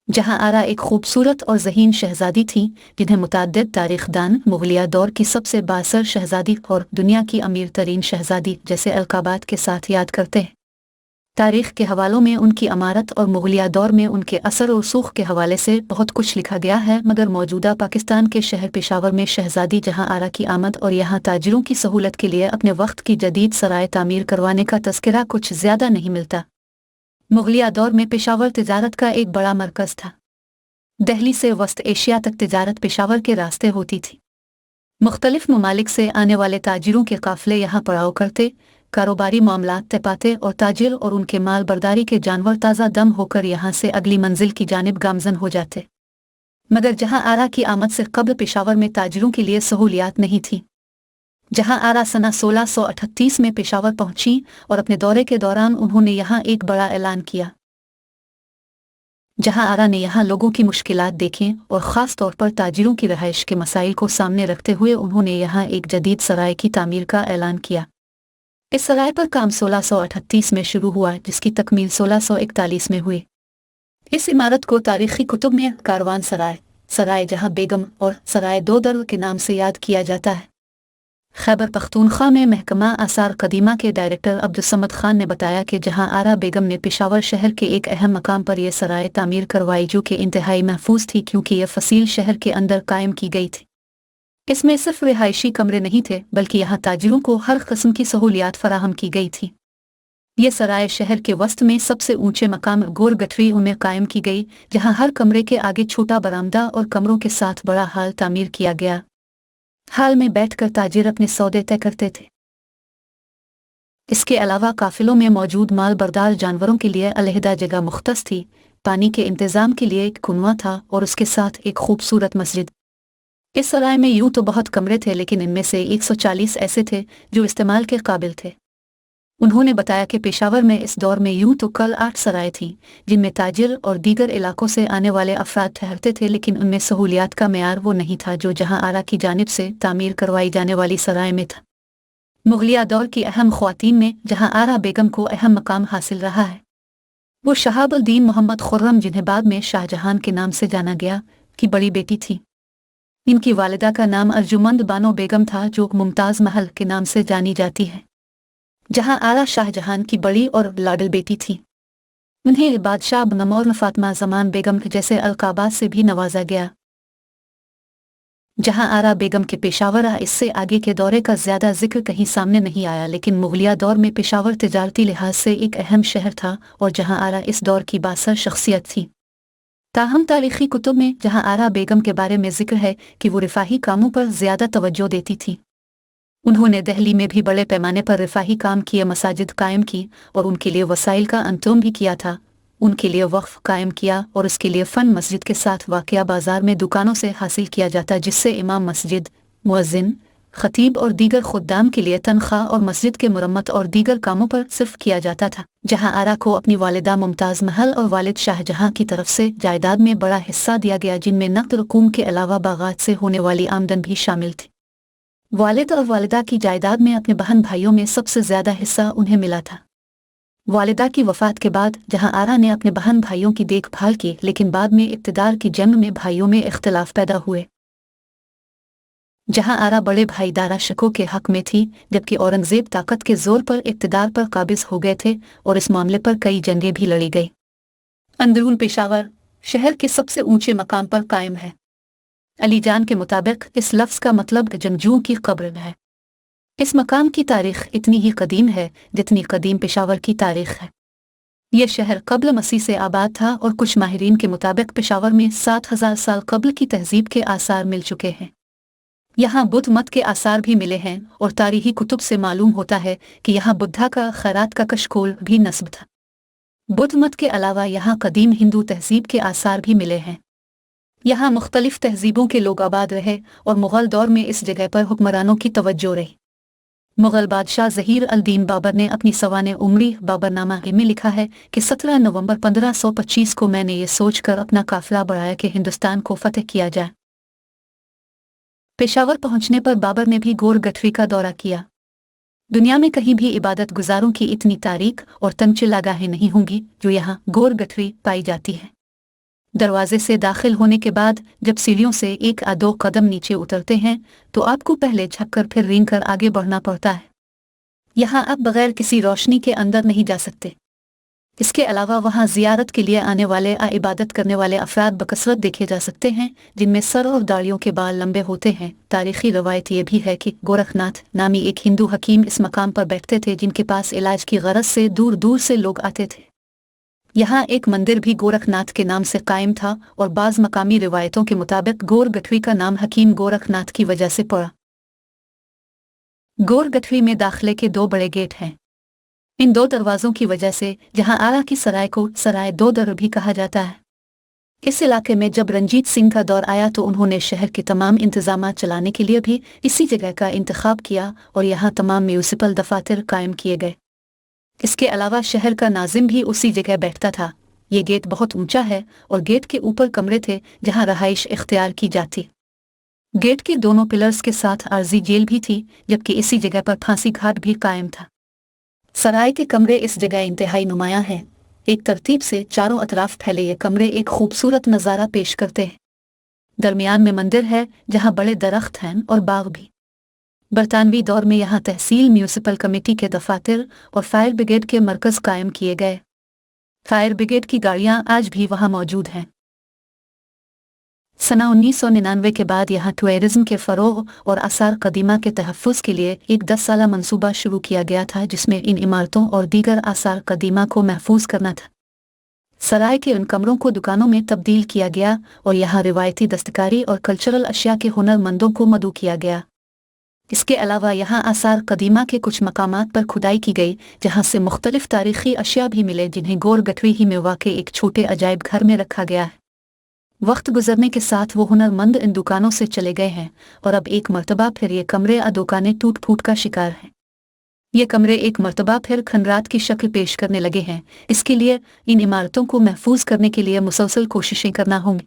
जहां आरा एक खूबसूरत और ज़हीन शहज़ादी थी जिन्हें मुतअद्दिद तारीख़दान मुग़लिया दौर की सबसे बासर शहज़ादी और दुनिया की अमीर तरीन शहज़ादी जैसे अलक़ाबात के साथ याद करते हैं। तारीख़ के हवालों में उनकी अमारत और मुग़लिया दौर में उनके असर और सूख के हवाले से बहुत कुछ लिखा गया है, मगर मौजूदा पाकिस्तान के शहर पेशावर में शहज़ादी जहां आरा की आमद और यहाँ ताजिरों की सहूलत के लिए अपने वक्त की जदीद सराय तामीर करवाने का तज़किरा कुछ ज़्यादा नहीं मिलता। मुग़लिया दौर में पेशावर तिजारत का एक बड़ा मरकज़ था। दिल्ली से वस्त एशिया तक तिजारत पेशावर के रास्ते होती थी। मुख्तलिफ ममालिक से आने वाले ताजिरों के काफ़िले यहाँ पड़ाव करते, कारोबारी मामलात तय पाते और ताजिर और उनके माल बर्दारी के जानवर ताज़ा दम होकर यहाँ से अगली मंजिल की जानिब गामजन हो जाते। मगर जहाँ आरा की आमद से कब्ल पेशावर में ताजिरों के लिए सहूलियात नहीं थी। जहाँ आरा सना 1638 में पेशावर पहुंची और अपने दौरे के दौरान उन्होंने यहाँ एक बड़ा ऐलान किया। जहाँ आरा ने यहाँ लोगों की मुश्किलात देखें और ख़ास तौर पर ताजिरों की रहाइश के मसाइल को सामने रखते हुए उन्होंने यहाँ एक जदीद सराय की तामीर का ऐलान किया। इस सराय पर काम 1638 में शुरू हुआ, जिसकी तकमील 1641 में हुई। इस इमारत को तारीख़ी कुतुब में कारवान सराय, सराय जहाँ बेगम और सराय दो दर के नाम से याद किया जाता है। खैबर पख्तूनख्वा में महकमा आसार कदीमा के डायरेक्टर अब्दुस्समद खान ने बताया कि जहां आरा बेगम ने पेशावर शहर के एक अहम मकाम पर यह सराय तामीर करवाई जो कि इंतहाई महफूज थी, क्योंकि यह फसील शहर के अंदर कायम की गई थी। इसमें सिर्फ रिहायशी कमरे नहीं थे, बल्कि यहाँ ताजिरों को हर किस्म की सहूलियात फराहम की गई थी। ये सराय शहर के वस्त में सबसे ऊंचे मकाम गोर गठरी में कायम की गई, जहाँ हर कमरे के आगे छोटा बरामदा और कमरों के साथ बड़ा हाल तामीर किया गया। हाल में बैठकर ताजिर अपने सौदे तय करते थे। इसके अलावा काफिलों में मौजूद माल बर्दार जानवरों के लिए अलहदा जगह मुख्तस थी। पानी के इंतज़ाम के लिए एक कुनवा था और उसके साथ एक खूबसूरत मस्जिद। इस सराय में यूं तो बहुत कमरे थे, लेकिन इनमें से 140 ऐसे थे जो इस्तेमाल के काबिल थे। उन्होंने बताया कि पेशावर में इस दौर में यूं तो कल 8 सराय थीं, जिनमें ताजिर और दीगर इलाकों से आने वाले अफराद ठहरते थे, लेकिन उनमें सहूलियात का मेयार वो नहीं था जो जहां आरा की जानिब से तामीर करवाई जाने वाली सराय में था। मुग़लिया दौर की अहम ख्वातीन में जहां आरा बेगम को अहम मकाम हासिल रहा है, वो शहाबुद्दीन मोहम्मद खुर्रम, जिन्हें बाद में शाहजहां के नाम से जाना गया, की बड़ी बेटी थी। इनकी वालिदा का नाम अर्जुमंद बानो बेगम था, जो मुमताज़ महल के नाम से जानी जाती है। जहां आरा शाहजहां की बड़ी और लाडल बेटी थी। उन्हें बादशाह नमौर फातिमा ज़मान बेगम जैसे अलक़ाबात से भी नवाजा गया। जहां आरा बेगम के पेशावर इससे आगे के दौरे का ज़्यादा जिक्र कहीं सामने नहीं आया, लेकिन मुग़लिया दौर में पेशावर तिजारती लिहाज से एक अहम शहर था और जहां आरा इस दौर की बासर शख्सियत थी। ताहम तारीख़ी कुतुब में जहां आरा बेगम के बारे में जिक्र है कि वो रिफाही कामों पर ज़्यादा तवज्जो देती थी। उन्होंने दिल्ली में भी बड़े पैमाने पर रिफाही काम किए, मसाजिद कायम की और उनके लिए वसाइल का अंतोम भी किया था। उनके लिए वक्फ कायम किया और उसके लिए फ़न मस्जिद के साथ वाक़या बाज़ार में दुकानों से हासिल किया जाता, जिससे इमाम मस्जिद, मुअज़्ज़िन, ख़तीब और दीगर खुद्दाम के लिए तनख्वाह और मस्जिद के मुरम्मत और दीगर कामों पर सिर्फ किया जाता था। जहां आरा को अपनी वालिदा मुमताज़ महल और वालिद शाहजहां की तरफ से जायदाद में बड़ा हिस्सा दिया गया, जिनमें नक़द रकूम के अलावा बागात से होने वाली आमदन भी शामिल थी। वालिद और वालिदा की जायदाद में अपने बहन भाइयों में सबसे ज़्यादा हिस्सा उन्हें मिला था। वालिदा की वफ़ात के बाद जहां आरा ने अपने बहन भाइयों की देखभाल की, लेकिन बाद में इक़्तिदार की जंग में भाइयों में इख्तिलाफ पैदा हुए। जहां आरा बड़े भाई दारा शिकोह के हक में थी, जबकि औरंगज़ेब ताकत के ज़ोर पर इक़्तिदार पर काबिज़ हो गए थे और इस मामले पर कई जंगें भी लड़ी गई। अंदरून पेशावर शहर के सबसे ऊंचे मकाम पर कायम है। अली जान के मुताबिक इस लफ्ज़ का मतलब जंगजुओं की कब्र है। इस मकाम की तारीख़ इतनी ही कदीम है जितनी कदीम पेशावर की तारीख़ है। यह शहर कब्ल मसीह से आबाद था और कुछ माहिरीन के मुताबिक पेशावर में 7000 साल कब्ल की तहज़ीब के आसार मिल चुके हैं। यहाँ बुद्ध मत के आसार भी मिले हैं और तारीख़ी कुतुब से मालूम होता है कि यहाँ बुद्धा का खैरात का कशकोल भी नस्ब था। बुद्ध मत के अलावा यहाँ कदीम हिंदू तहज़ीब के आसार भी मिले हैं। यहाँ मुख्तलिफ तहज़ीबों के लोग आबाद रहे और मुग़ल दौर में इस जगह पर हुक्मरानों की तवज्जो रही। मुग़ल बादशाह ज़हीर अल-दीन बाबर ने अपनी सवाने उमरी बाबरनामा में लिखा है कि 17 नवंबर 1525 को मैंने ये सोचकर अपना काफ़िला बढ़ाया कि हिंदुस्तान को फ़तह किया जाए। पेशावर पहुंचने पर बाबर ने भी गोर गठरी का दौरा किया। दुनिया में कहीं भी इबादत गुजारों की इतनी तारीख और तमचिल आगाहें नहीं होंगी जो यहाँ गोर गठरी पाई जाती है। दरवाजे से दाखिल होने के बाद जब सीढ़ियों से एक या दो कदम नीचे उतरते हैं तो आपको पहले झुककर फिर रेंग कर आगे बढ़ना पड़ता है। यहाँ आप बगैर किसी रोशनी के अंदर नहीं जा सकते। इसके अलावा वहाँ जियारत के लिए आने वाले या इबादत करने वाले अफराद बकसरत देखे जा सकते हैं जिनमें सर और दाढ़ियों के बाल लंबे होते हैं। तारीखी रवायत ये भी है कि गोरखनाथ नामी एक हिंदू हकीम इस मकाम पर बैठते थे जिनके पास इलाज की गरज से दूर दूर से लोग आते थे। यहाँ एक मंदिर भी गोरखनाथ के नाम से कायम था और बाज़ मकामी रिवायतों के मुताबिक गोर गठवी का नाम हकीम गोरखनाथ की वजह से पड़ा। गोर गठवी में दाखिले के दो बड़े गेट हैं। इन दो दरवाज़ों की वजह से जहाँ आरा की सराय को सराय दो दर भी कहा जाता है। इस इलाके में जब रंजीत सिंह का दौर आया तो उन्होंने शहर के तमाम इंतजामात चलाने के लिए भी इसी जगह का इंतखाब किया और यहाँ तमाम म्यूनिसिपल दफातर कायम किए गए। इसके अलावा शहर का नाजिम भी उसी जगह बैठता था। ये गेट बहुत ऊंचा है और गेट के ऊपर कमरे थे जहाँ रहाइश इख्तियार की जाती। गेट के दोनों पिलर्स के साथ आर्जी जेल भी थी, जबकि इसी जगह पर फांसी घाट भी कायम था। सराय के कमरे इस जगह इंतहाई नुमायां हैं। एक तरतीब से चारों अतराफ फैले ये कमरे एक खूबसूरत नज़ारा पेश करते हैं। दरमियान में मंदिर है जहाँ बड़े दरख्त हैं और बाग भी। बरतानवी दौर में यहाँ तहसील म्यूनिसिपल कमेटी के दफातर और फायर ब्रिगेड के मरकज़ कायम किए गए। फायर ब्रिगेड की गाड़ियाँ आज भी वहाँ मौजूद हैं। सना 1999 के बाद यहाँ टूरिज्म के फ़रोग़ और आसार कदीमा के तहफ़्फ़ुज़ के लिए एक 10 साला मंसूबा शुरू किया गया था जिसमें इन इमारतों और दीगर आसार कदीमा को महफूज करना था। सराय के उन कमरों को दुकानों में तब्दील किया गया और यहाँ रिवायती दस्तकारी और कल्चरल अशिया के हुनरमंदों को मदऊ किया गया। इसके अलावा यहाँ आसार कदीमा के कुछ मकामात पर खुदाई की गई जहाँ से मुख्तलिफ तारीख़ी अशिया भी मिले जिन्हें गोर गठवी ही में वाक़े एक छोटे अजायब घर में रखा गया है। वक्त गुजरने के साथ वो हुनरमंद इन दुकानों से चले गए हैं और अब एक मर्तबा फिर ये कमरे और दुकानें टूट फूट का शिकार हैं। ये कमरे एक मर्तबा फिर खंडरात की शक्ल पेश करने लगे हैं। इसके लिए इन इमारतों को महफूज करने के लिए मुसलसल कोशिशें करना होंगी।